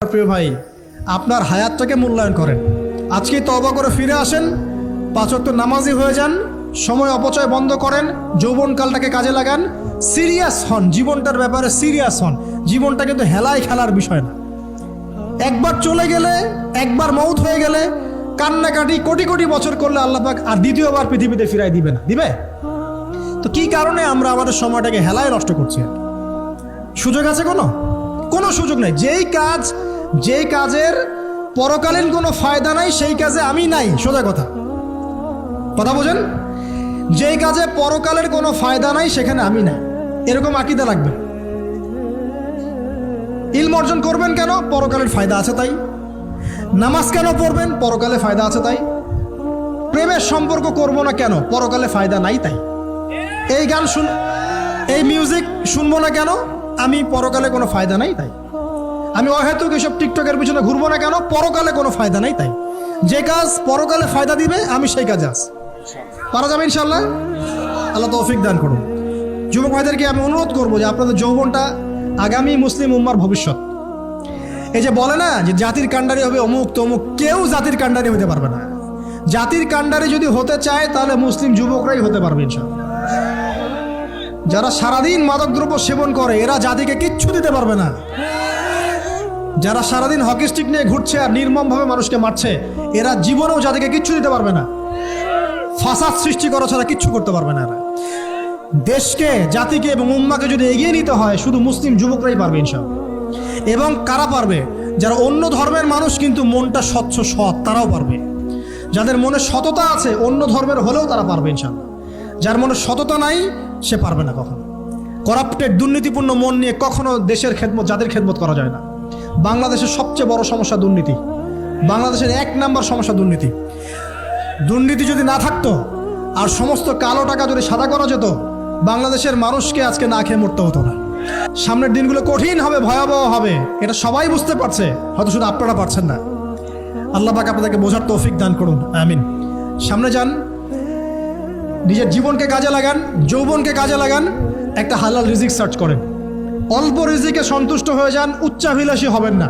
প্রিয় ভাই, আপনার হায়াতটাকে মূল্যায়ন করেন। আজকে তওবা করে ফিরে আসেন, 5 ওয়াক্ত নামাজি হয়ে যান, সময় অপচয় বন্ধ করেন, যৌবনকালটাকে কাজে লাগান, সিরিয়াস হন, জীবনটার ব্যাপারে সিরিয়াস হন। জীবনটা কিন্তু হেলায় খেলার বিষয় না। একবার চলে গেলে, একবার মৌত হয়ে গেলে কান্নাকাটি কোটি কোটি বছর করলে আল্লাহ পাক আর দ্বিতীয়বার পৃথিবীতে ফিরাই দিবে না, দিবে? তো কি কারণে আমরা আমাদের সময়টাকে হেলায় নষ্ট করছি? সুযোগ আছে কোনো সুযোগ নেই। যেই কাজের পরকালীন কোনো ফায়দা নাই সেই কাজে আমি নাই। সোজা কথা বোঝেন? যেই কাজে পরকালের কোনো ফায়দা নাই সেখানে আমি নাই, এরকম আকীদা লাগবে। ইলম অর্জন করবেন কেন? পরকালের ফায়দা আছে তাই। নামাজ কেন পড়বেন? পরকালে ফায়দা আছে তাই। প্রেমের সম্পর্ক করব না কেন? পরকালে ফায়দা নাই তাই। এই মিউজিক শুনবো না কেন? আমি পরকালে কোনো ফায়দা নাই তাই। আমি অহেতুক এসব টিকটকের পিছনে ঘুরবো না কেন? পরকালে কোনো ফায়দা নাই তাই। যে কাজ পরকালে ফায়দা দিবে আমি সেই কাজে আছি। পারা যাবে ইনশাল্লাহ। আল্লাহ তৌফিক দান করুন। যুবক ভাইদেরকে আমি অনুরোধ করবো যে আপনাদের যৌবনটা আগামী মুসলিম উম্মার ভবিষ্যৎ। এই যে বলে না যে জাতির কাণ্ডারি হবে অমুক তমুক, কেউ জাতির কাণ্ডারি হতে পারবে না। জাতির কাণ্ডারি যদি হতে চায় তাহলে মুসলিম যুবকরাই হতে পারবে ইনশাল্লাহ। যারা সারাদিন মাদকদ্রব্য সেবন করে এরা জাতিকে কিচ্ছু দিতে পারবে না। যারা সারাদিন হকি স্টিক নিয়ে ঘুরছে আর নির্মমভাবে মানুষকে মারছে এরা জীবনেও জাতিকে কিচ্ছু দিতে পারবে না। ফাসাদ সৃষ্টি করা ছাড়া কিচ্ছু করতে পারবে না এরা। দেশকে, জাতিকে এবং উম্মাকে যদি এগিয়ে নিতে হয় শুধু মুসলিম যুবকরাই পারবে ইনশাআল্লাহ। এবং কারা পারবে? যারা অন্য ধর্মের মানুষ কিন্তু মনটা স্বচ্ছ সৎ, তারাও পারবে। যাদের মনে সততা আছে অন্য ধর্মের হলেও তারা পারবে ইনশাআল্লাহ। যার মনে সততা নাই সে পারবে না কখনো। করাপ্টেড, দুর্নীতিপূর্ণ মন নিয়ে কখনো দেশের খেদমত, জাতির খেদমত করা যায় না। বাংলাদেশের সবচেয়ে বড় সমস্যা দুর্নীতি। বাংলাদেশের 1 নম্বর সমস্যা দুর্নীতি। দুর্নীতি যদি না থাকতো আর সমস্ত কালো টাকা যদি সাদা করা যেত, বাংলাদেশের মানুষকে আজকে না খেয়ে মরতে হতো না। সামনের দিনগুলো কঠিন হবে, ভয়াবহ হবে, এটা সবাই বুঝতে পারছে, হয়তো শুধু আপনারা পারছেন না। আল্লাহ পাক আপনাদেরকে বোঝার তৌফিক দান করুন, আমিন। সামনে যান, নিজের জীবনকে কাজে লাগান, যৌবনকে কাজে লাগান, একটা হালাল রিজিক সার্চ করেন। অল্প রিজিকে সন্তুষ্ট হয়ে যান, উচ্চাভিলাষী হবেন না।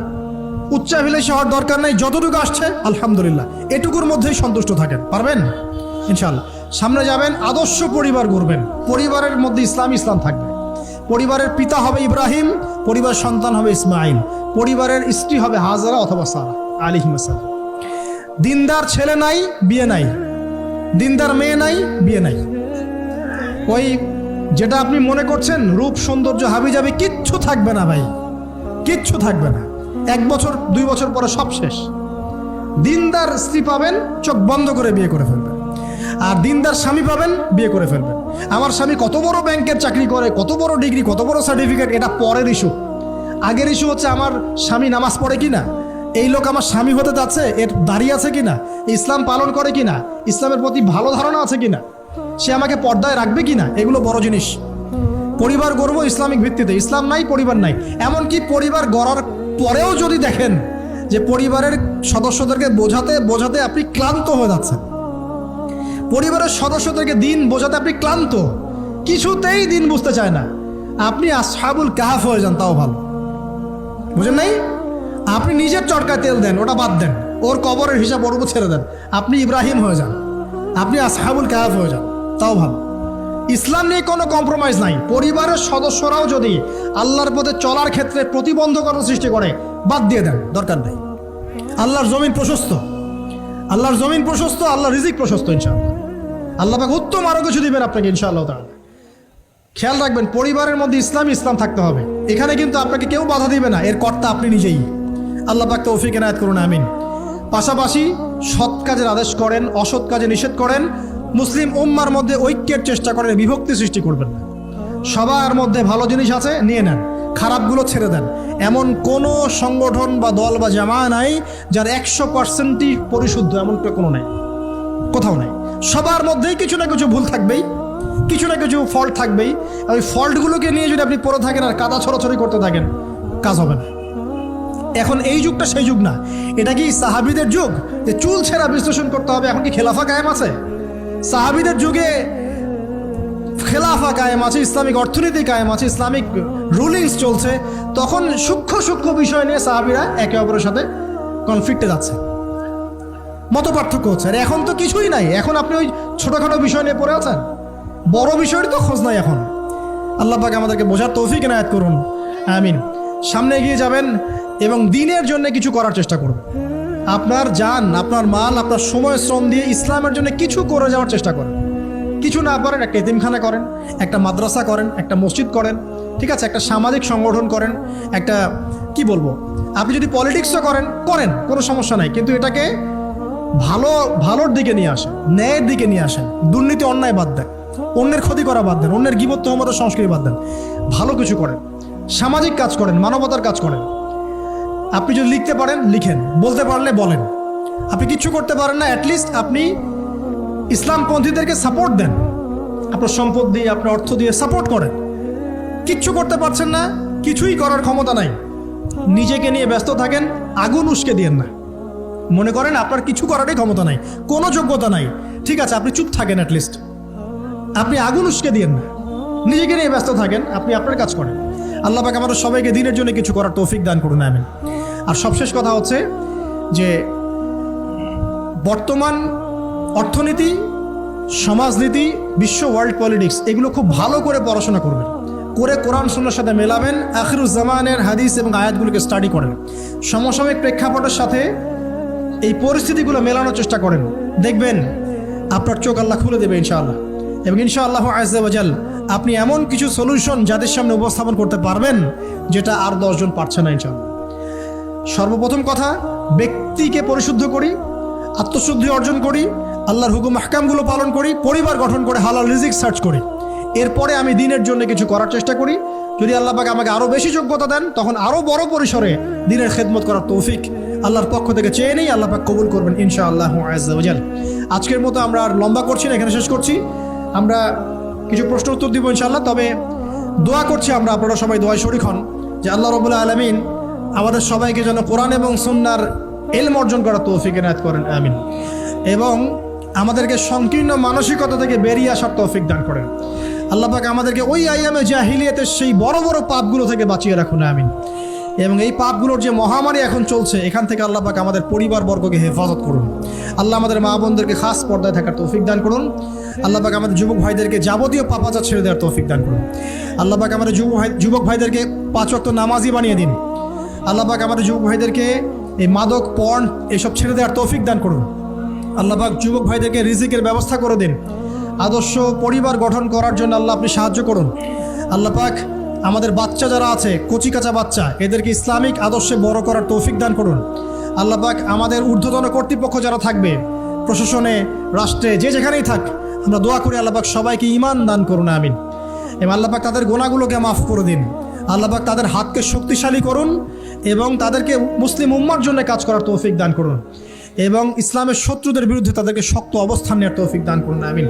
উচ্চাভিলাষী হওয়ার দরকার নেই, যতটুকু আসছে আলহামদুলিল্লাহ, এটুকুর মধ্যেই সন্তুষ্ট থাকেন, পারবেন ইনশাআল্লাহ। সামনে যাবেন, আদর্শ পরিবার গড়বেন, পরিবারের মধ্যে ইসলাম থাকবে। পরিবারের পিতা হবে ইব্রাহিম, পরিবার সন্তান হবে ইসমাইল, পরিবারের স্ত্রী হবে হাজরা অথবা সারা আলাইহিস সালাম। দিনদার ছেলে নাই, বিয়ে নাই। দিনদার মেয়ে নাই, বিয়ে নাই। ওই যেটা আপনি মনে করছেন রূপ সৌন্দর্য হাবি যাবে, কিচ্ছু থাকবে না ভাই, কিচ্ছু থাকবে না। 1 বছর 2 বছর পরে সব শেষ। দিনদার স্ত্রী পাবেন, চোখ বন্ধ করে বিয়ে করে ফেলবেন। আর দিনদার স্বামী পাবেন, বিয়ে করে ফেলবেন। আমার স্বামী কত বড় ব্যাংকের চাকরি করে, কত বড় ডিগ্রি, কত বড় সার্টিফিকেট, এটা পরের ইস্যু। আগের ইস্যু হচ্ছে আমার স্বামী নামাজ পড়ে কিনা, এই লোক আমার স্বামী হতে যাচ্ছে, এর দাঁড়িয়ে আছে কিনা, ইসলাম পালন করে কিনা, ইসলামের প্রতি ভালো ধারণা আছে কিনা, সে আমাকে পর্দায় রাখবে কিনা, এগুলো বড় জিনিস। পরিবার গড়ব ইসলামিক ভিত্তিতে। ইসলাম নাই, পরিবার নাই। এমনকি পরিবার গড়ার পরেও যদি দেখেন যে পরিবারের সদস্যদেরকে বোঝাতে আপনি ক্লান্ত হয়ে যাচ্ছেন, পরিবারের সদস্যদেরকে দিন বোঝাতে আপনি ক্লান্ত, কিছুতেই দিন বুঝতে চায় না, আপনি আসহাবুল কাহাফ হয়ে যান, তাও ভালো। বুঝেন নাই? আপনি নিজের চরকায় তেল দেন, ওটা বাদ দেন, ওর কবরের হিসাব ওর উপর ছেড়ে দেন, আপনি ইব্রাহিম হয়ে যান, আপনি আসহাবুল কাহাফ হয়ে যান, তাও ভালো। ইসলাম নিয়ে কোনো কম্প্রোমাইজ নাই। পরিবারের সদস্যরাও যদি আল্লাহর পথে চলার ক্ষেত্রে প্রতিবন্ধকতা সৃষ্টি করে, বাদ দিয়ে দেন, দরকার নেই। আল্লাহর জমিন প্রশস্ত, আল্লাহর জমিন প্রশস্ত, আল্লাহর রিজিক প্রশস্ত ইনশাআল্লাহ। আল্লাহ পাক উত্তম আরো কিছু দিবেন আপনাকে ইনশাআল্লাহ তাআলা। খেয়াল রাখবেন, পরিবারের মধ্যে ইসলাম থাকতে হবে। এখানে কিন্তু আপনাকে কেউ বাধা দিবে না, এর কর্তা আপনি নিজেই। আল্লাহ পাক তৌফিক এনায়েত করুন, আমিন। পাশাপাশি সৎ কাজের আদেশ করেন, অসৎ কাজে নিষেধ করেন। মুসলিম উম্মার মধ্যে ঐক্যের চেষ্টা করেন, বিভক্তি সৃষ্টি করবেন না। সবার মধ্যে ভালো জিনিস আছে, নিয়ে নেন, খারাপগুলো ছেড়ে দেন। এমন কোনো সংগঠন বা দল বা জামা নাই যার 100%ই পরিশুদ্ধ, এমন কোনো নাই, কোথাও নাই। সবার মধ্যেই কিছু না কিছু ভুল থাকবেই, কিছু না কিছু ফল্ট থাকবেই। ওই ফল্টগুলোকে নিয়ে যদি আপনি পড়ে থাকেন আর কাদা ছড়াছড়ি করতে থাকেন, কাজ হবে না। এখন এই যুগটা সেই যুগ না। এটা কি সাহাবীদের যুগ যে চুল ছেঁড়া বিশ্লেষণ করতে হবে? এখন কি খেলাফা কায়েম আছে? সাহাবীদের যুগে খেলাফা কায়েম আছে, ইসলামিক অর্থনীতি কায়েম আছে, ইসলামিক রুলিংস চলছে, তখন সূক্ষ্ম সূক্ষ্ম বিষয় নিয়ে সাহাবীরা একে অপরের সাথে কনফ্লিক্টে যাচ্ছে, মত পার্থক্য হচ্ছে। আর এখন তো কিছুই নাই, এখন আপনি ওই ছোটোখাটো বিষয় নিয়ে পড়ে আছেন, বড় বিষয়ের তো খোঁজ নাই এখন। আল্লাহ পাক আমাদেরকে বোঝার তৌফিক এনায়েত করুন, আমিন। সামনে এগিয়ে যাবেন এবং দিনের জন্য কিছু করার চেষ্টা করুন। আপনার জান, আপনার মাল, আপনার সময় শ্রম দিয়ে ইসলামের জন্য কিছু করে যাওয়ার চেষ্টা করেন। কিছু না পারেন একটা এতিমখানা করেন, একটা মাদ্রাসা করেন, একটা মসজিদ করেন, ঠিক আছে, একটা সামাজিক সংগঠন করেন, একটা কি বলবো, আপনি যদি পলিটিক্সও করেন করেন, কোনো সমস্যা নাই, কিন্তু এটাকে ভালোর দিকে নিয়ে আসেন, ন্যায়ের দিকে নিয়ে আসেন। দুর্নীতি অন্যায় বাদ দেন, অন্যের ক্ষতি করা বাদ দেন, অন্যের গীবত তহমত সংস্কৃতি বাদ দেন, ভালো কিছু করেন, সামাজিক কাজ করেন, মানবতার কাজ করেন। আপনি যদি লিখতে পারেন লিখেন, বলতে পারলে বলেন। আপনি কিচ্ছু করতে পারেন না, অ্যাটলিস্ট আপনি ইসলামপন্থীদেরকে সাপোর্ট দেন, আপনার সম্পদ দিয়ে, আপনার অর্থ দিয়ে সাপোর্ট করেন। কিচ্ছু করতে পারছেন না, কিছুই করার ক্ষমতা নাই, নিজেকে নিয়ে ব্যস্ত থাকেন, আগুন উস্কে দিয়েন না। মনে করেন আপনার কিছু করারই ক্ষমতা নাই, কোনো যোগ্যতা নাই, ঠিক আছে, আপনি চুপ থাকেন, অ্যাটলিস্ট আপনি আগুন উস্কে দিয়েন না, নিজেকে নিয়ে ব্যস্ত থাকেন, আপনি আপনার কাজ করেন। আল্লাহ পাক আমাদের সবাইকে দিনের জন্য কিছু করার তৌফিক দান করুন, আমিন। আর সবশেষ কথা হচ্ছে যে বর্তমান অর্থনীতি, সমাজনীতি, বিশ্ব ওয়ার্ল্ড পলিটিক্স, এগুলো খুব ভালো করে পড়াশোনা করবেন, করে কোরআন সুন্নাহর সাথে মেলাবেন, আখিরুজ্জামানের হাদিস এবং আয়াতগুলোকে স্টাডি করেন, সমসাময়িক প্রেক্ষাপটের সাথে এই পরিস্থিতিগুলো মেলানোর চেষ্টা করেন। দেখবেন আপনার চোখ আল্লাহ খুলে দেবে ইনশাআল্লাহ। এবং ইনশাআল্লাহ আযজা ওয়া জাল আপনি এমন কিছু সলিউশন যাদের সামনে উপস্থাপন করতে পারবেন যেটা আর 10 জন পারছে না ইনশাআল্লাহ। সর্বপ্রথম কথা, ব্যক্তিকে পরিশুদ্ধ করি, আত্মশুদ্ধি অর্জন করি, আল্লাহর হুকুম আহকামগুলো পালন করি, পরিবার গঠন করে হালাল রিজিক সার্চ করি। এরপরে আমি দিনের জন্য কিছু করার চেষ্টা করি। যদি আল্লাহ পাক আমাকে আরও বেশি যোগ্যতা দেন, তখন আরও বড় পরিসরে দিনের খেদমত করার তৌফিক আল্লাহর পক্ষ থেকে চেয়ে নেই, আল্লাহ পাক কবুল করবেন ইনশাআল্লাহ আযজা ওয়া জাল। আজকের মতো আমরা আর লম্বা করছি না, এখানে শেষ করছি। আমরা কিছু প্রশ্ন উত্তর দিব ইনশাআল্লাহ, তবে দোয়া করছি আমরা, আপনারা সবাই দোয়ায় শরীক হন যে আল্লাহ রাব্বুল আলামিন আমাদের সবাইকে যেন কোরআন এবং সুন্নাহর ইলম অর্জন করার তৌফিক এনায়েত করেন, আমিন। এবং আমাদেরকে সংকীর্ণ মানসিকতা থেকে বেরিয়ে আসার তৌফিক দান করেন। আল্লাহ পাক আমাদেরকে ওই আইয়ামে জাহিলিয়াতের সেই বড় বড় পাপগুলো থেকে বাঁচিয়ে রাখুন, আমিন। এবং এই পাপগুলোর যে মহামারী এখন চলছে, এখান থেকে আল্লাহ পাক আমাদের পরিবারবর্গকে হেফাজত করুন। আল্লাহ আমাদের মা বোনদেরকে খাস পর্দায় থাকার তৌফিক দান করুন। আল্লাহ পাক আমাদের যুবক ভাইদেরকে যাবতীয় পাপাচার ছেড়ে দেওয়ার তৌফিক দান করুন। আল্লাহ পাক আমাদের যুবক ভাইদেরকে 5 ওয়াক্ত নামাজি বানিয়ে দিন। আল্লাহ পাক আমাদের যুবক ভাইদেরকে এই মাদক, পর্ন এসব ছেড়ে দেওয়ার তৌফিক দান করুন। আল্লাহ পাক যুবক ভাইদেরকে রিজিকের ব্যবস্থা করে দিন। আদর্শ পরিবার গঠন করার জন্য আল্লাহ আপনি সাহায্য করুন। আল্লাহ পাক আমাদের বাচ্চা যারা আছে, কচি কাঁচা বাচ্চা, এদেরকে ইসলামিক আদর্শে বড় করার তৌফিক দান করুন। আল্লাহ পাক আমাদের ঊর্ধ্বতন কর্তৃপক্ষ যারা থাকবে, প্রশাসনে, রাষ্ট্রে, যে যেখানেই থাক, আমরা দোয়া করি আল্লাহ পাক সবাইকে ঈমান দান করুন, আমিন। এবং আল্লাহ পাক তাদের গুনাহগুলোকে মাফ করে দিন। আল্লাহ পাক তাদের হাতকে শক্তিশালী করুন এবং তাদেরকে মুসলিম উম্মার জন্য কাজ করার তৌফিক দান করুন এবং ইসলামের শত্রুদের বিরুদ্ধে তাদেরকে শক্ত অবস্থান নেওয়ার তৌফিক দান করুন, আমিন।